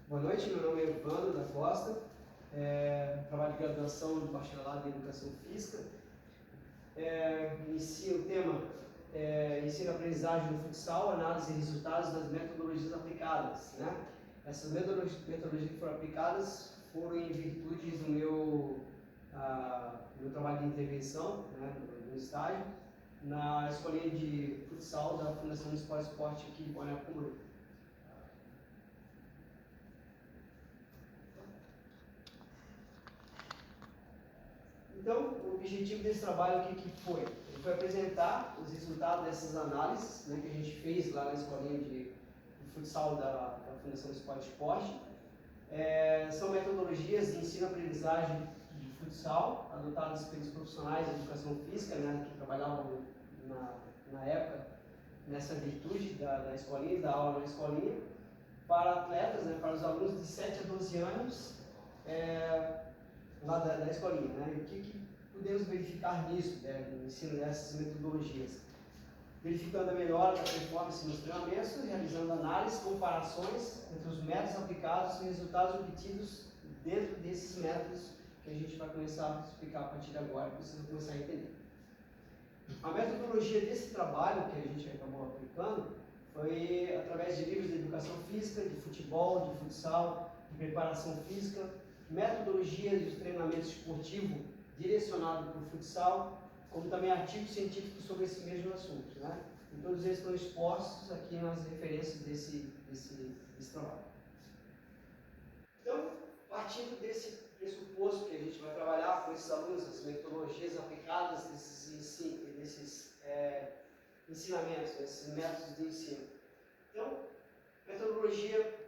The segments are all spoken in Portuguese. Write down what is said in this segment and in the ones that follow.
Boa noite, meu nome é Evandro da Costa, trabalho de graduação de bacharelado em Educação Física. Inicio o tema ensino e aprendizagem no futsal, análise e resultados das metodologias aplicadas. Né? Essas metodologias que foram aplicadas foram em virtude do meu trabalho de intervenção, né, no estágio, na escolinha de futsal da Fundação Municipal de Esporte aqui em Balneário Camboriú. Então, o objetivo desse trabalho, o que foi? Ele foi apresentar os resultados dessas análises, né, que a gente fez lá na escolinha de futsal da Fundação Municipal de Esporte. São metodologias de ensino-aprendizagem de futsal, adotadas pelos profissionais de educação física, né, que trabalhavam na época nessa virtude da escolinha, da aula na escolinha, para atletas, né, para os alunos de 7 a 12 anos, lá da escolinha, né? E o que podemos verificar nisso, né, no ensino dessas metodologias? Verificando a melhora da performance nos treinamentos, realizando análises, comparações entre os métodos aplicados e resultados obtidos dentro desses métodos que a gente vai começar a explicar a partir de agora, para vocês começarem a entender. A metodologia desse trabalho que a gente acabou aplicando foi através de livros de educação física, de futebol, de futsal, de preparação física, metodologia de treinamento esportivo direcionado para o futsal, como também artigos científicos sobre esse mesmo assunto, né? E todos eles estão expostos aqui nas referências desse trabalho. Então, partindo desse pressuposto que a gente vai trabalhar com esses alunos, as metodologias aplicadas desses ensinamentos, esses métodos de ensino. Então, metodologia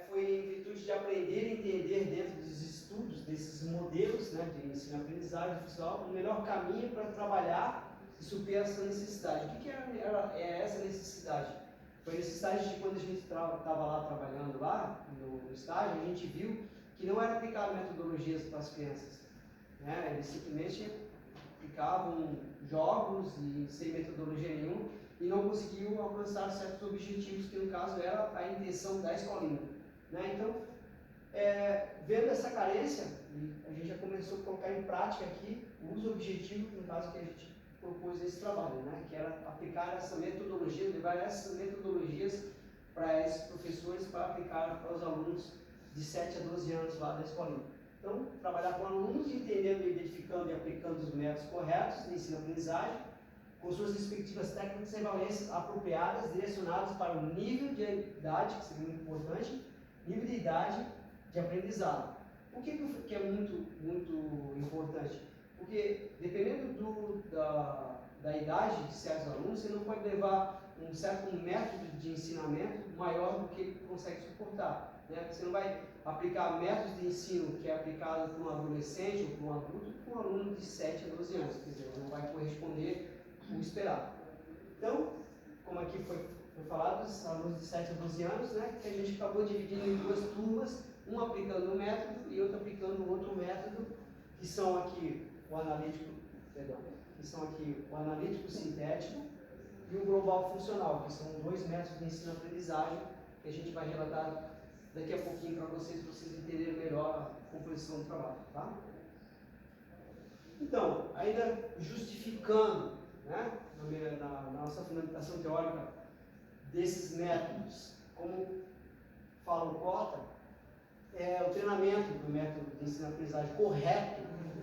foi em virtude de aprender e entender dentro dos estudos desses modelos, né, de ensino-aprendizagem futsal, o melhor caminho para trabalhar e superar essa necessidade. O que é essa necessidade? Foi a necessidade de quando a gente estava lá trabalhando lá no estágio, a gente viu que não era aplicado metodologias para as crianças, né? Eles simplesmente aplicavam jogos e sem metodologia nenhuma e não conseguiu alcançar certos objetivos, que no caso era a intenção da escolinha. Né? Então, vendo essa carência, a gente já começou a colocar em prática aqui os objetivos, no caso que a gente propôs nesse trabalho, né? Que era aplicar essa metodologia, levar essas metodologias para esses professores para aplicar para os alunos de 7 a 12 anos lá da escolinha. Então, trabalhar com alunos, entendendo, identificando e aplicando os métodos corretos de ensino-aprendizagem, com suas respectivas técnicas e valências apropriadas, direcionadas para o nível de idade, que seria muito importante, nível de idade de aprendizado. Por que é muito importante? Porque, dependendo da idade de certos alunos, você não pode levar um certo método de ensinamento maior do que ele consegue suportar. Né? Você não vai aplicar métodos de ensino que é aplicado para um adolescente ou para um adulto, para um aluno de 7 a 12 anos. Quer dizer, não vai corresponder o esperado. Então, como aqui foi falado, os alunos de 7 a 12 anos, né, que a gente acabou dividindo em duas turmas, um aplicando um método e outro aplicando outro método, que são aqui o analítico sintético e o global funcional, que são dois métodos de ensino-aprendizagem que a gente vai relatar daqui a pouquinho para vocês entenderem melhor a composição do trabalho, tá? Então, ainda justificando, né, na nossa fundamentação teórica desses métodos, como fala o Cota, o treinamento do método de ensino-aprendizagem correto,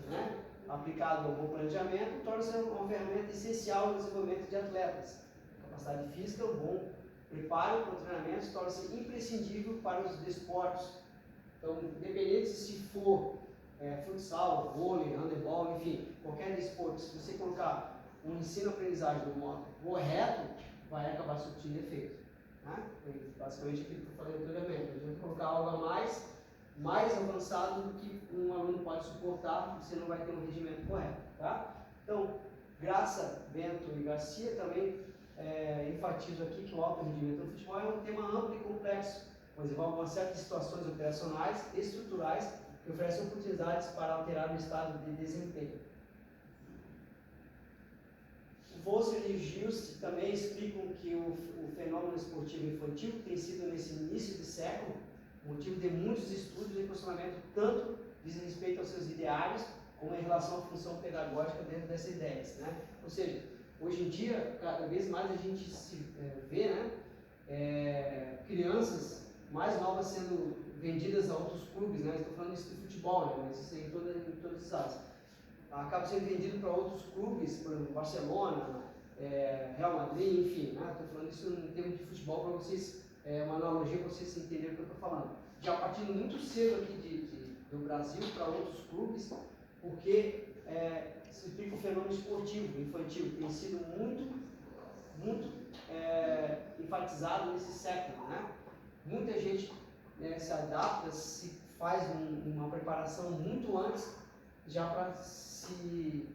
né, aplicado ao bom planejamento, torna-se uma ferramenta essencial no desenvolvimento de atletas. A capacidade física, o bom preparo para o treinamento torna-se imprescindível para os desportos. Então, independente se for futsal, vôlei, handebol, enfim, qualquer desporto, se você colocar um ensino-aprendizagem no modo correto, vai acabar surtindo efeito. Né? Basicamente aquilo que eu falei anteriormente, a gente colocar algo a mais avançado do que um aluno pode suportar, você não vai ter um rendimento correto. Tá? Então, Graça, Bento e Garcia também enfatizo aqui que o alto rendimento no futebol é um tema amplo e complexo, pois envolve uma série de situações operacionais e estruturais que oferecem oportunidades para alterar o estado de desempenho. O Volser e o Gilst também explicam que o fenômeno esportivo infantil, que tem sido nesse início de século, motivo de muitos estudos e posicionamento, tanto diz respeito aos seus ideários, como em relação à função pedagógica dentro dessas ideias, né? Ou seja, hoje em dia, cada vez mais a gente vê, né, crianças mais novas sendo vendidas a outros clubes, né? Estou falando isso de futebol, né? Mas isso é em todas as áreas. Acaba sendo vendido para outros clubes, por exemplo, Barcelona, Real Madrid, enfim, né? Estou falando isso em termos de futebol para vocês, uma analogia para vocês entenderem o que eu estou falando. Já partindo muito cedo aqui do Brasil para outros clubes, porque se explica o fenômeno esportivo, infantil, tem sido muito enfatizado nesse século, né? Muita gente se adapta, se faz uma preparação muito antes, já para se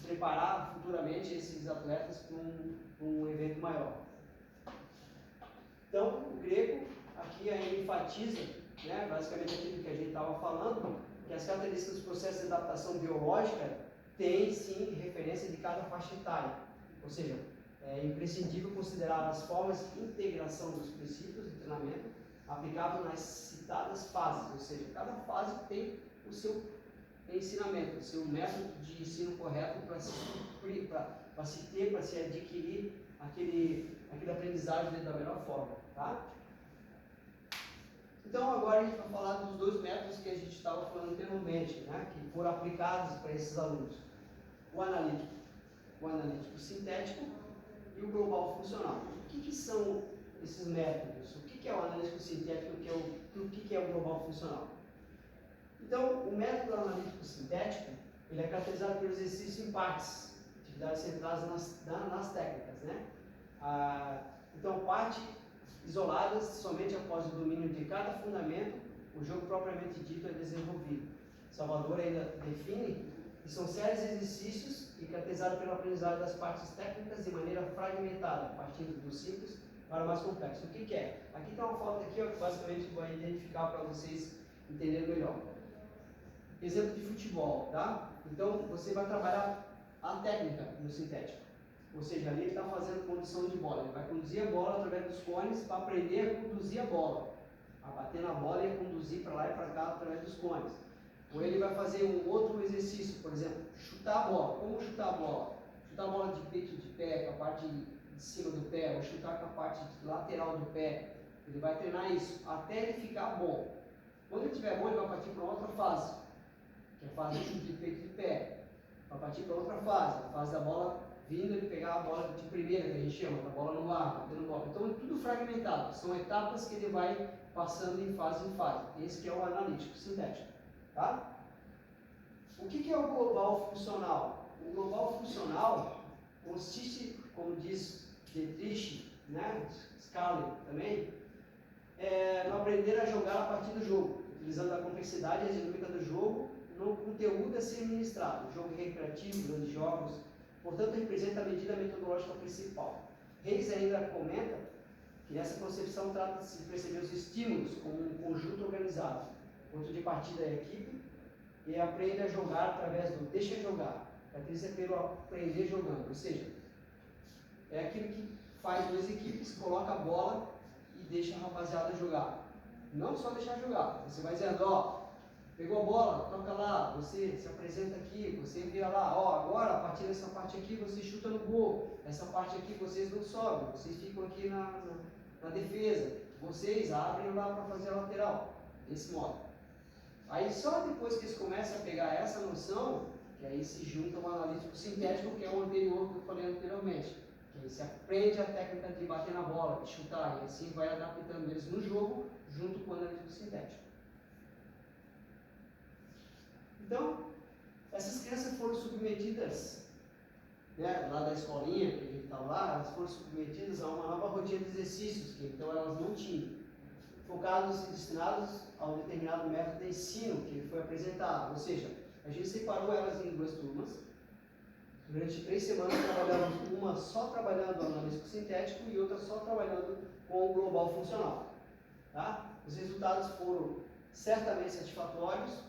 preparar futuramente esses atletas para um evento maior. Então, o Greco aqui ainda enfatiza, né, basicamente aquilo que a gente estava falando, que as características dos processos de adaptação biológica têm, sim, referência de cada faixa etária. Ou seja, é imprescindível considerar as formas de integração dos princípios de treinamento aplicável nas citadas fases. Ou seja, cada fase tem o seu ensinamento, o seu método de ensino correto para se cumprir, para se adquirir aquele aprendizagem da melhor forma. Tá? Então, agora a gente vai falar dos dois métodos que a gente estava falando anteriormente, né, que foram aplicados para esses alunos. O analítico sintético e o global funcional. O que são esses métodos? O que é o analítico sintético e o que é o global funcional? Então, o método analítico sintético, ele é caracterizado pelos exercícios em partes, atividades centradas nas técnicas, né? Então, parte isoladas, somente após o domínio de cada fundamento, o jogo propriamente dito é desenvolvido. Salvador ainda define que são séries de exercícios e caracterizados pela aprendizagem das partes técnicas de maneira fragmentada, partindo do simples para o mais complexo. O que é? Aqui está uma foto aqui, ó, que basicamente vai identificar para vocês entenderem melhor. Exemplo de futebol, tá? Então, você vai trabalhar a técnica no sintético. Ou seja, ali ele está fazendo condução de bola. Ele vai conduzir a bola através dos cones para aprender a conduzir a bola. A bater na bola e a conduzir para lá e para cá através dos cones. Ou ele vai fazer um outro exercício, por exemplo, chutar a bola. Como chutar a bola? Chutar a bola de peito de pé, com a parte de cima do pé, ou chutar com a parte lateral do pé. Ele vai treinar isso até ele ficar bom. Quando ele estiver bom, ele vai partir para outra fase, que é a fase de chute de peito de pé. Vai partir para outra fase, a fase da bola vindo, ele pegar a bola de primeira, que a gente chama, a bola no ar, batendo bola. Então é tudo fragmentado, são etapas que ele vai passando em fase em fase. Esse que é o analítico sintético. Tá? O que é o global funcional? O global funcional consiste, como diz Dietrich, né, Scarlett também, no aprender a jogar a partir do jogo, utilizando a complexidade e a dinâmica do jogo no conteúdo a ser ministrado. Jogo recreativo, grandes jogos, portanto, representa a medida metodológica principal. Reis ainda comenta que nessa concepção trata-se de perceber os estímulos como um conjunto organizado. Ponto de partida é a equipe e aprende a jogar através do deixa jogar. Caracteriza pelo aprender jogando, ou seja, é aquilo que faz duas equipes, coloca a bola e deixa a rapaziada jogar. Não só deixar jogar, você vai dizendo, ó, pegou a bola, toca lá, você se apresenta aqui, você vira lá, ó, agora a partir dessa parte aqui você chuta no gol, essa parte aqui vocês não sobem, vocês ficam aqui na defesa, vocês abrem lá para fazer a lateral, desse modo. Aí só depois que eles começam a pegar essa noção, que aí se junta o analítico sintético, que é o anterior que eu falei anteriormente. Que aí se aprende a técnica de bater na bola, de chutar, e assim vai adaptando eles no jogo, junto com o analítico sintético. Então, essas crianças foram submetidas, né, lá da escolinha, que a gente estava lá, elas foram submetidas a uma nova rotina de exercícios, que então elas não tinham, focados e destinados a um determinado método de ensino que foi apresentado. Ou seja, a gente separou elas em duas turmas. Durante 3 semanas trabalhamos uma só trabalhando o analítico sintético e outra só trabalhando com o global funcional. Tá? Os resultados foram certamente satisfatórios,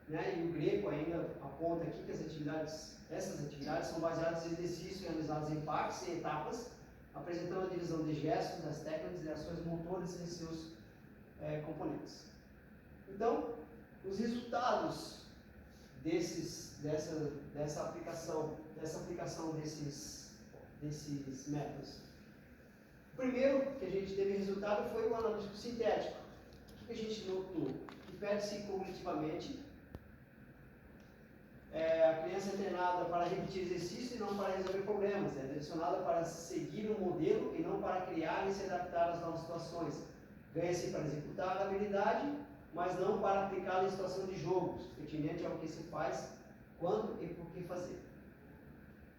né? E o Greco ainda aponta aqui que essas atividades são baseadas em exercícios realizados em partes e etapas, apresentando a divisão de gestos, das técnicas e ações motoras em seus componentes. Então, os resultados dessa aplicação desses métodos. O primeiro que a gente teve resultado foi o analítico sintético. O que a gente notou? Que perde-se cognitivamente. A criança é treinada para repetir exercícios e não para resolver problemas. É direcionada para seguir um modelo e não para criar e se adaptar às novas situações. Ganha-se para executar a habilidade, mas não para aplicá-la em situação de jogo, pertinente ao que se faz, quando e por que fazer.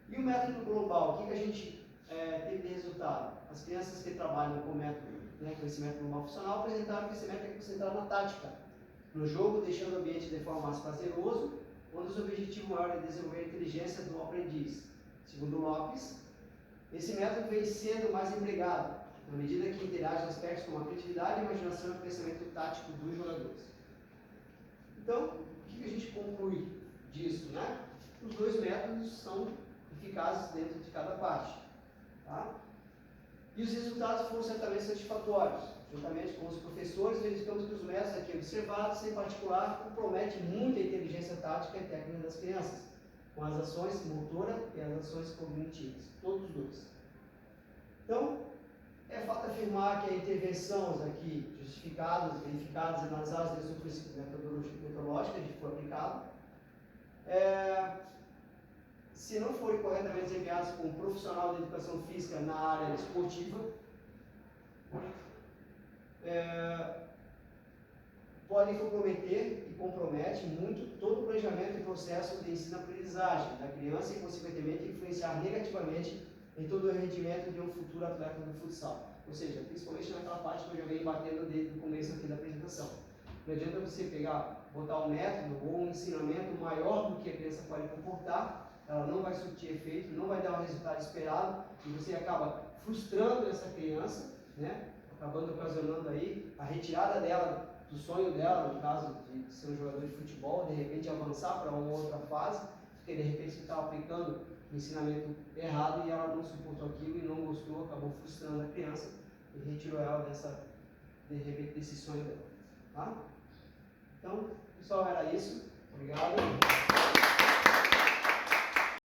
E o método global, o que a gente teve de resultado? As crianças que trabalham com esse método global funcional apresentaram que esse método é concentrado na tática, no jogo, deixando o ambiente de forma mais prazeroso, onde o objetivo maior é desenvolver a inteligência do aprendiz. Segundo Lopes, esse método vem sendo mais empregado, na medida que interage aspectos como a criatividade, a imaginação e o pensamento tático dos jogadores. Então, o que a gente conclui disso, né? Os dois métodos são eficazes dentro de cada parte. Tá? E os resultados foram certamente satisfatórios. Juntamente com os professores, verificamos que os métodos aqui observados, em particular, comprometem muito a inteligência tática e técnica das crianças, com as ações motora e as ações cognitivas, todos os dois. Então, é fato afirmar que a intervenções aqui justificadas, verificadas e analisadas desde o princípio metodológico que foi aplicado, se não forem corretamente desempenhados por um profissional de educação física na área esportiva, podem comprometer e compromete muito todo o planejamento e processo de ensino-aprendizagem da criança e, consequentemente, influenciar negativamente em todo o rendimento de um futuro atleta do futsal. Ou seja, principalmente naquela parte que eu já venho batendo desde o começo aqui da apresentação. Não adianta você botar um método ou um ensinamento maior do que a criança pode comportar, ela não vai surtir efeito, não vai dar o resultado esperado, e você acaba frustrando essa criança, né? Acabando ocasionando aí a retirada dela, do sonho dela, no caso de ser um jogador de futebol, de repente avançar para uma outra fase, porque de repente você estava aplicando o ensinamento errado e ela não suportou aquilo e não gostou, acabou frustrando a criança e retirou ela de repente desse sonho dela. Tá? Então, pessoal, era isso. Obrigado.